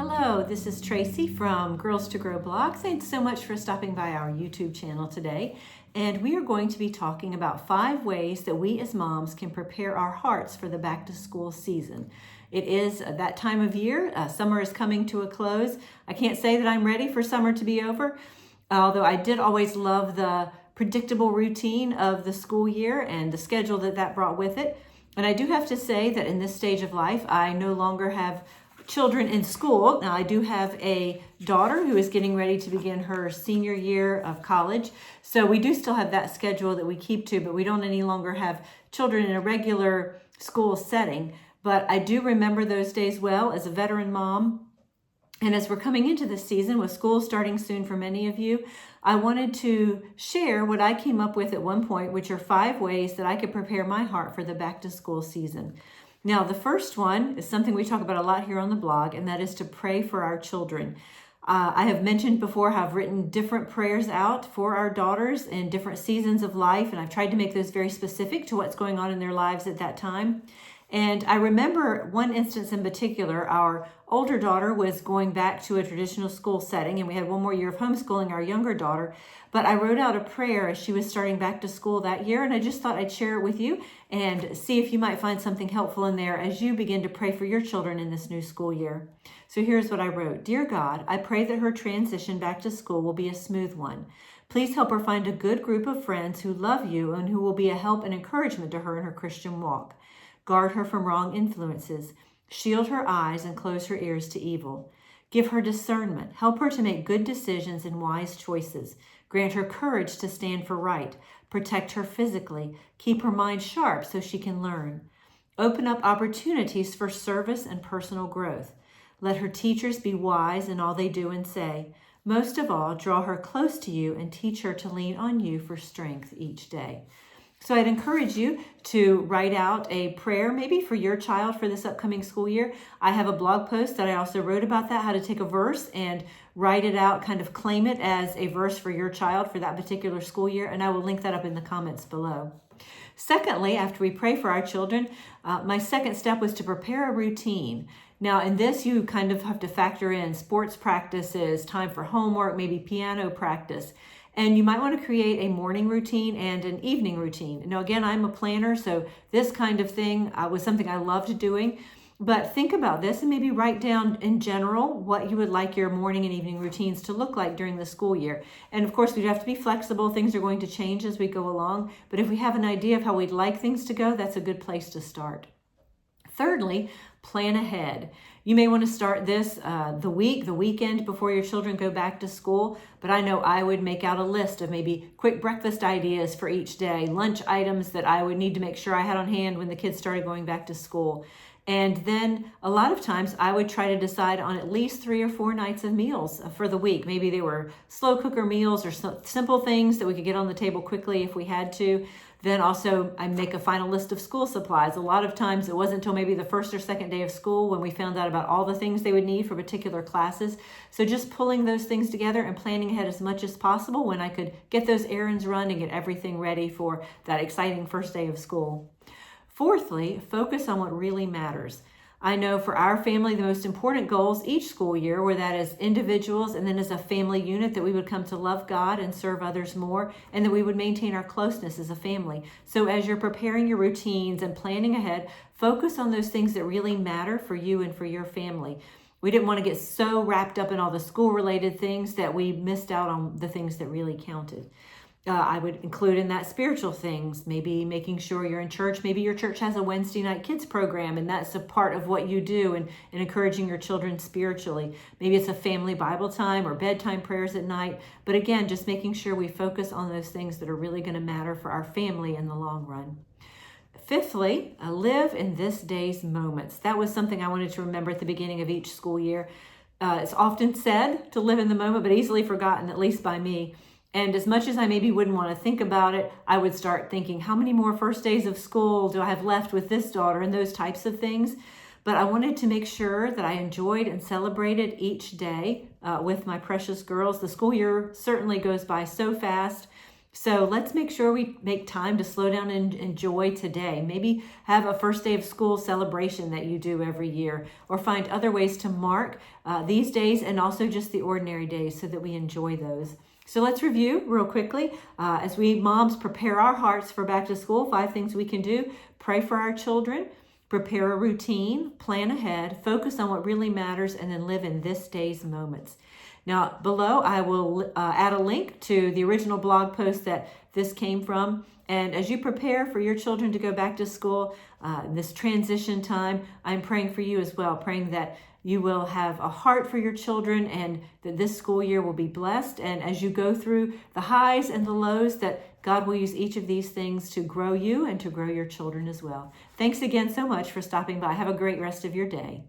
Hello, this is Tracy from Girls to Grow blog. Thanks so much for stopping by our YouTube channel today. And we are going to be talking about 5 ways that we as moms can prepare our hearts for the back to school season. It is that time of year. Summer is coming to a close. I can't say that I'm ready for summer to be over, although I did always love the predictable routine of the school year and the schedule that brought with it. And I do have to say that in this stage of life, I no longer have children in school. Now, I do have a daughter who is getting ready to begin her senior year of college. So we do still have that schedule that we keep to, but we don't any longer have children in a regular school setting. But I do remember those days well as a veteran mom. And as we're coming into this season with school starting soon for many of you, I wanted to share what I came up with at one point, which are 5 ways that I could prepare my heart for the back to school season. Now, the first one is something we talk about a lot here on the blog, and that is to pray for our children. I have mentioned before how I've written different prayers out for our daughters in different seasons of life, and I've tried to make those very specific to what's going on in their lives at that time. And I remember one instance in particular. Our older daughter was going back to a traditional school setting, and we had one more year of homeschooling our younger daughter. But I wrote out a prayer as she was starting back to school that year, and I just thought I'd share it with you and see if you might find something helpful in there as you begin to pray for your children in this new school year. So here's what I wrote. Dear God, I pray that her transition back to school will be a smooth one. Please help her find a good group of friends who love you and who will be a help and encouragement to her in her Christian walk. Guard her from wrong influences. Shield her eyes and close her ears to evil. Give her discernment. Help her to make good decisions and wise choices. Grant her courage to stand for right. Protect her physically. Keep her mind sharp so she can learn. Open up opportunities for service and personal growth. Let her teachers be wise in all they do and say. Most of all, draw her close to you and teach her to lean on you for strength each day. So I'd encourage you to write out a prayer, maybe for your child for this upcoming school year. I have a blog post that I also wrote about that, how to take a verse and write it out, kind of claim it as a verse for your child for that particular school year, and I will link that up in the comments below. Secondly, after we pray for our children, my second step was to prepare a routine. Now, in this, you kind of have to factor in sports practices, time for homework, maybe piano practice. And you might want to create a morning routine and an evening routine. Now, again, I'm a planner, so this kind of thing was something I loved doing. But think about this and maybe write down in general what you would like your morning and evening routines to look like during the school year. And of course, we'd have to be flexible. Things are going to change as we go along. But if we have an idea of how we'd like things to go, that's a good place to start. Thirdly, plan ahead. You may want to start this the weekend before your children go back to school, but I know I would make out a list of maybe quick breakfast ideas for each day, lunch items that I would need to make sure I had on hand when the kids started going back to school. And then a lot of times I would try to decide on at least 3 or 4 nights of meals for the week. Maybe they were slow cooker meals or simple things that we could get on the table quickly if we had to. Then also I make a final list of school supplies. A lot of times it wasn't until maybe the first or second day of school when we found out about all the things they would need for particular classes. So just pulling those things together and planning ahead as much as possible when I could get those errands run and get everything ready for that exciting first day of school. Fourthly, focus on what really matters. I know for our family, the most important goals each school year were that as individuals and then as a family unit that we would come to love God and serve others more, and that we would maintain our closeness as a family. So as you're preparing your routines and planning ahead, focus on those things that really matter for you and for your family. We didn't want to get so wrapped up in all the school-related things that we missed out on the things that really counted. I would include in that spiritual things, maybe making sure you're in church. Maybe your church has a Wednesday night kids program and that's a part of what you do and encouraging your children spiritually. Maybe it's a family Bible time or bedtime prayers at night. But again, just making sure we focus on those things that are really going to matter for our family in the long run. Fifthly, live in this day's moments. That was something I wanted to remember at the beginning of each school year. It's often said to live in the moment, but easily forgotten, at least by me. And as much as I maybe wouldn't want to think about it, I would start thinking, how many more first days of school do I have left with this daughter and those types of things. But I wanted to make sure that I enjoyed and celebrated each day with my precious girls. The school year certainly goes by so fast. So let's make sure we make time to slow down and enjoy today. Maybe have a first day of school celebration that you do every year, or find other ways to mark these days and also just the ordinary days so that we enjoy those. So let's review real quickly as we moms prepare our hearts for back to school. 5 things we can do: pray for our children, prepare a routine, plan ahead, focus on what really matters, and then live in this day's moments. Now, below, I will add a link to the original blog post that this came from. And as you prepare for your children to go back to school, this transition time, I'm praying for you as well, praying that you will have a heart for your children and that this school year will be blessed. And as you go through the highs and the lows, that God will use each of these things to grow you and to grow your children as well. Thanks again so much for stopping by. Have a great rest of your day.